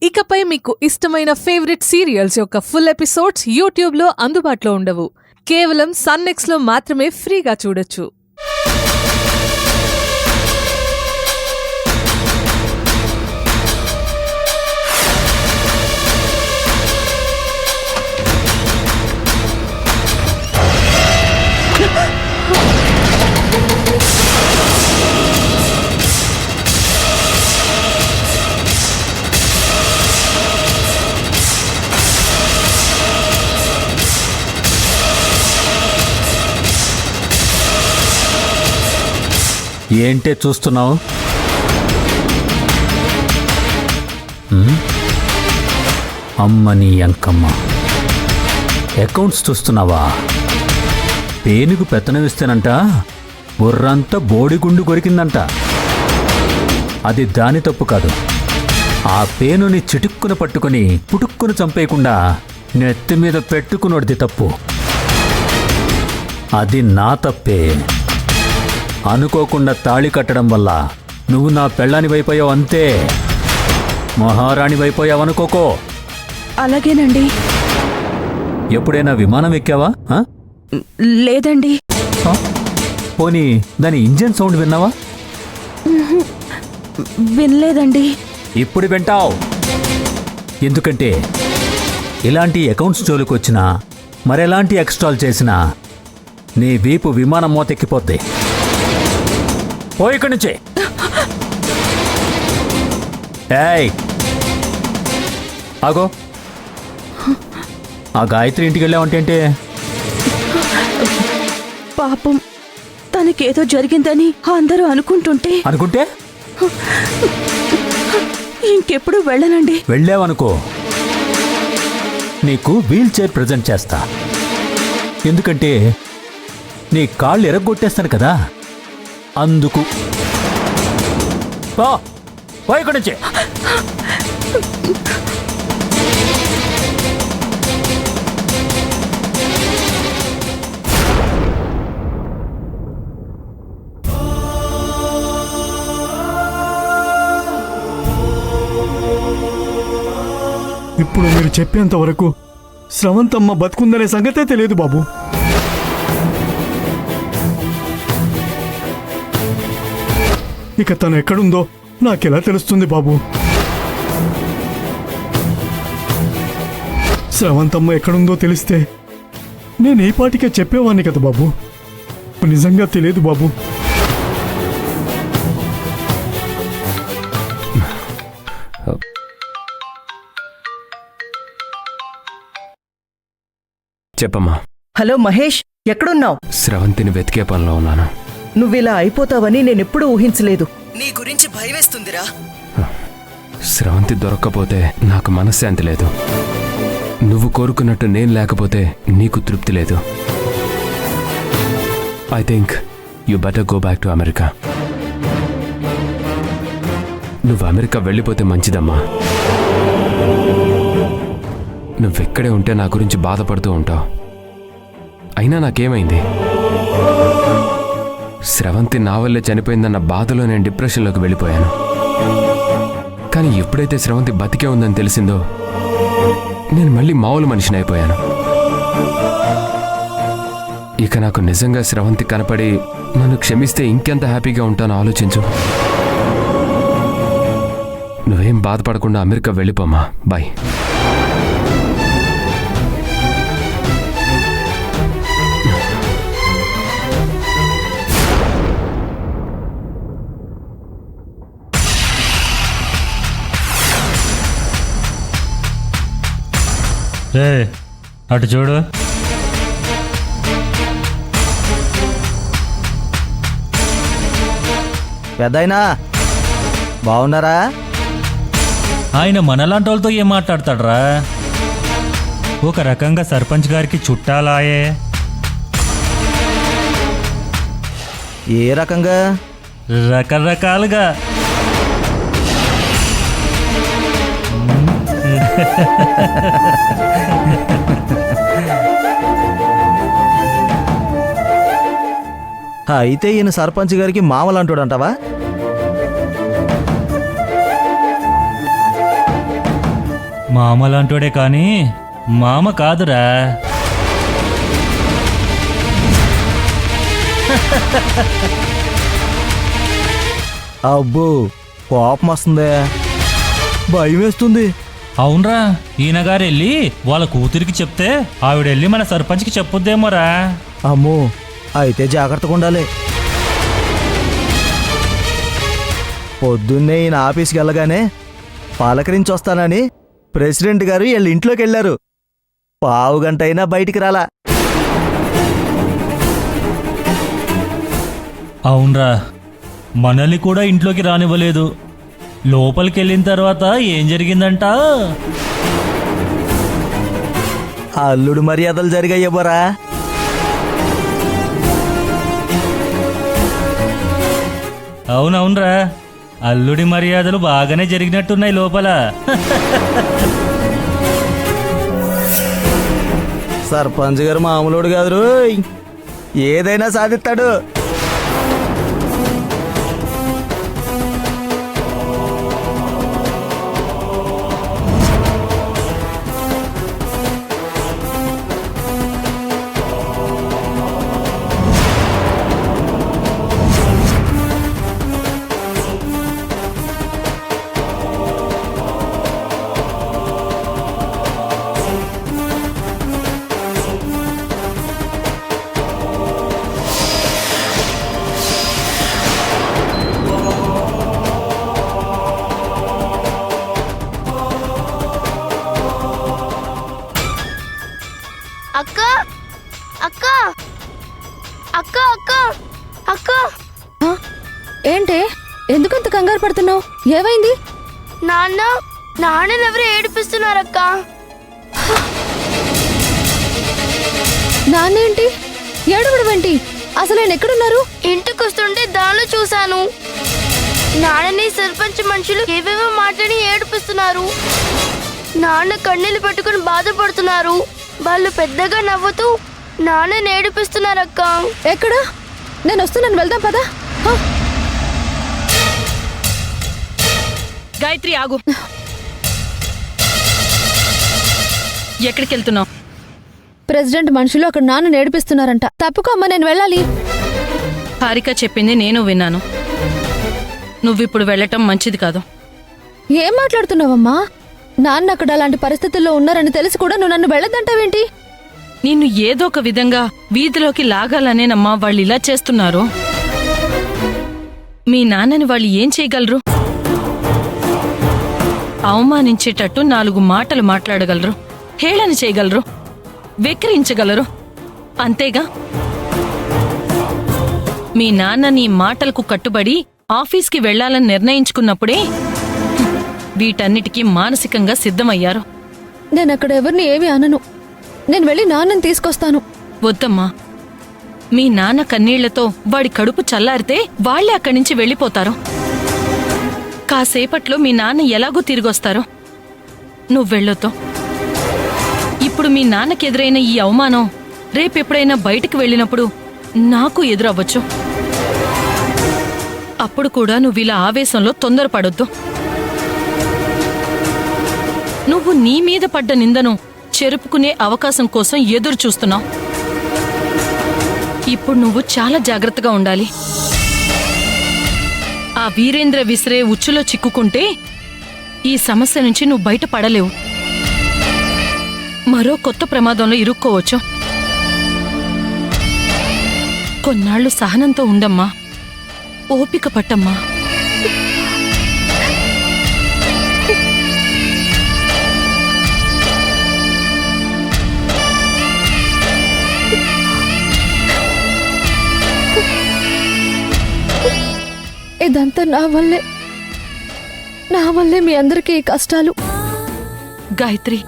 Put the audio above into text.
ఇకపై మీకు ఇష్టమైన ఫేవరెట్ సీరియల్స్ యొక్క ఫుల్ ఎపిసోడ్స్ యూట్యూబ్లో అందుబాటులో ఉండవు. కేవలం సన్నెక్స్లో మాత్రమే ఫ్రీగా చూడొచ్చు. ఏంటే చూస్తున్నావు? అమ్మని అంకమ్మ, అకౌంట్స్ చూస్తున్నావా? పేనుకు పెత్తనం ఇస్తేనంట బుర్రంతా బోడిగుండు కొరికిందంట. అది దాని తప్పు కాదు. ఆ పేనుని చిటుక్కున పట్టుకుని పుటుక్కును చంపేయకుండా నెత్తి మీద పెట్టుకున్నోడిది తప్పు. అది నా తప్పే. అనుకోకుండా తాళి కట్టడం వల్ల నువ్వు నా పెళ్ళాని వైపోయావు, అంతే. మహారాణి వైపోయావనుకోకో. అలాగేనండి. ఎప్పుడైనా విమానం ఎక్కావా? లేదండి. పోనీ దాని ఇంజన్ సౌండ్ విన్నావా? వినలేదండి. ఇప్పుడు వింటావు. ఎందుకంటే ఇలాంటి అకౌంట్స్ జోలికి వచ్చినా మరెలాంటి ఎక్స్ట్రాల్ చేసినా నీ వీపు విమానం మోతెక్కిపోద్ది. పో ఇక్కడి నుంచి. ఏయ్ ఆగో. ఆ గాయత్రి ఇంటికి వెళ్ళావంటే? పాపం, తనకేదో జరిగిందని అందరూ అనుకుంటుంటే ఇంకెప్పుడు వెళ్ళనండి. వెళ్ళావనుకో, నీకు వీల్ చైర్ ప్రజెంట్ చేస్తా. ఎందుకంటే నీ కాళ్ళు ఎరగొట్టేస్తాను కదా, అందుకు. పో ఇక్కడి నుంచి. ఇప్పుడు మీరు చెప్పేంత వరకు స్రవంతమ్మ బతుకుందనే సంగతే తెలియదు బాబు. ఇక తను ఎక్కడుందో నాకెలా తెలుస్తుంది బాబు? స్రవంతమ్మ ఎక్కడుందో తెలిస్తే నేను ఈ పాటికే చెప్పేవాణ్ణి కదా బాబు. నిజంగా తెలియదు బాబు. చెప్పమ్మా. హలో మహేష్, ఎక్కడున్నావు? స్రవంతిని వెతికే పనిలో ఉన్నాను. నువ్విలా అయిపోతావని నేనెప్పుడూ ఊహించలేదు. నీ గురించి భయమేస్తుందిరా. స్రవంతి దొరక్కపోతే నాకు మనశ్శాంతి లేదు. నువ్వు కోరుకున్నట్టు నేను లేకపోతే నీకు తృప్తి లేదు. I think you better go back to America. నువ్వు అమెరికా వెళ్ళిపోతే మంచిదమ్మా. నువ్వెక్కడే ఉంటే నా గురించి బాధపడుతూ ఉంటావు. అయినా నాకేమైంది? స్రవంతి నా వల్లే చనిపోయిందన్న బాధలో నేను డిప్రెషన్లోకి వెళ్ళిపోయాను. కానీ ఎప్పుడైతే స్రవంతి బతికే ఉందని తెలిసిందో నేను మళ్ళీ మామూలు మనిషిని అయిపోయాను. ఇక నాకు నిజంగా స్రవంతి కనపడి నన్ను క్షమిస్తే ఇంకెంత హ్యాపీగా ఉంటానో ఆలోచించు. నువ్వేం బాధపడకుండా అమెరికా వెళ్ళిపోమ్మా. బాయ్. రే అటు చూడు. పెద్దయినా బాగున్నారా? ఆయన మనలాంటి వాళ్ళతో ఏం మాట్లాడతాడ్రా? ఒక రకంగా సర్పంచ్ గారికి చుట్టాలాయే. ఏ రకంగా? రకరకాలుగా. అయితే ఈయన సర్పంచ్ గారికి మామలంటాడంటావా? మామ లాంటోడే కానీ మామ కాదురా. అబ్బో కోపం వస్తుంది, భయం వేస్తుంది. అవునరా, ఈయన గారు వెళ్ళి వాళ్ళ కూతురికి చెప్తే ఆవిడెళ్ళి మన సర్పంచ్కి చెప్పొద్దేమోరా. అమ్మో, అయితే జాగ్రత్తగా ఉండాలి. పొద్దున్నే ఈయన ఆఫీస్కి వెళ్ళగానే పలకరించి వస్తానని ప్రెసిడెంట్ గారు వీళ్ళ ఇంట్లోకి వెళ్ళారు. పావు గంట అయినా బయటికి రాలా. అవునరా, మనల్ని కూడా ఇంట్లోకి రానివ్వలేదు. లోపలికి వెళ్ళిన తర్వాత ఏం జరిగిందంట? అల్లుడు మర్యాదలు జరిగాయ్యబోరా. అవునవునరా, అల్లుడి మర్యాదలు బాగానే జరిగినట్టున్నాయి లోపల. సర్పంచ్ గారు మామూలుడు కాదు రోయ్, ఏదైనా సాధిస్తాడు. అక్క అక్క అక్క అక్క అక్క ఏంటే, ఎందుకంత కంగారు పడుతున్నావు? ఏమైంది? నాన్నెవరు ఏడిపిస్తున్నారక్క. నాన్నేంటి ఏడవడం ఏంటి? అసలు ఆయన ఎక్కడున్నారు? ఇంటికి వస్తుంటే దానిలో చూశాను. నాన్నని సర్పంచ్ మనుషులు ఏవేవో మాట్లాడి ఏడిపిస్తున్నారు. నాన్న కన్నీళ్ళు పెట్టుకుని బాధపడుతున్నారు. వాళ్ళు పెద్దగా నవ్వుతూ నాన్నని ఏడిపిస్తున్నారక్క. ఎక్కడా? నేను వస్తున్నాను, వెళ్దాం పదా. గాయత్రి ఆగు. ఎక్కడికి వెళ్తున్నావు? ప్రెసిడెంట్ మనుషులు అక్కడ నాన్న నేర్పిస్తున్నారంట. తప్పుకో అమ్మ, నేను వెళ్ళాలి. హారిక చెప్పింది నేను విన్నాను. నువ్విప్పుడు వెళ్ళటం మంచిది కాదు. ఏం మాట్లాడుతున్నావమ్మా? నాన్న అక్కడ అలాంటి పరిస్థితుల్లో ఉన్నారని తెలిసి కూడా నువ్వు నన్ను వెళ్ళొద్దంటావేంటి? నిన్ను ఏదో ఒక విధంగా వీధిలోకి లాగాలనేనమ్మా వాళ్ళు ఇలా చేస్తున్నారు. మీ నాన్నని వాళ్ళు ఏం చేయగలరు? అవమానించేటట్టు 4 మాటలు మాట్లాడగలరు, హేళన చేయగలరు, వెక్కిరించగలరు, అంతేగా. మీ నాన్న నీ మాటలకు కట్టుబడి ఆఫీస్కి వెళ్లాలని నిర్ణయించుకున్నప్పుడే వీటన్నిటికీ మానసికంగా సిద్ధమయ్యారు. నేను అక్కడ ఎవరిని ఏమీ అనను. నేను వెళ్ళి నాన్నని తీసుకొస్తాను. వద్దమ్మా, మీ నాన్న కన్నీళ్లతో వాడి కడుపు చల్లారితే వాళ్లే అక్కడి నుంచి వెళ్ళిపోతారు. కాసేపట్లో మీ నాన్న ఎలాగూ తిరిగొస్తారు. నువ్వెళ్ళొద్దు. ఇప్పుడు మీ నాన్నకెదురైన ఈ అవమానం రేపెప్పుడైనా బయటికి వెళ్ళినప్పుడు నాకు ఎదురవ్వచ్చు. అప్పుడు కూడా నువ్విలా ఆవేశంలో తొందరపడొద్దు. నువ్వు నీ మీద పడ్డ నిందను చెరుపుకునే అవకాశం కోసం ఎదురు చూస్తున్నావు. ఇప్పుడు నువ్వు చాలా జాగ్రత్తగా ఉండాలి. ఆ వీరేంద్ర విసిరే ఉచ్చులో చిక్కుకుంటే ఈ సమస్య నుంచి నువ్వు బయటపడలేవు. మరో కొత్త ప్రమాదంలో ఇరుక్కోవచ్చు. కొన్నాళ్లు సహనంతో ఉండమ్మా, ఓపిక పట్టమ్మా. ఇదంతా నా వల్లే మీ అందరికీ ఈ కష్టాలు. గాయత్రి,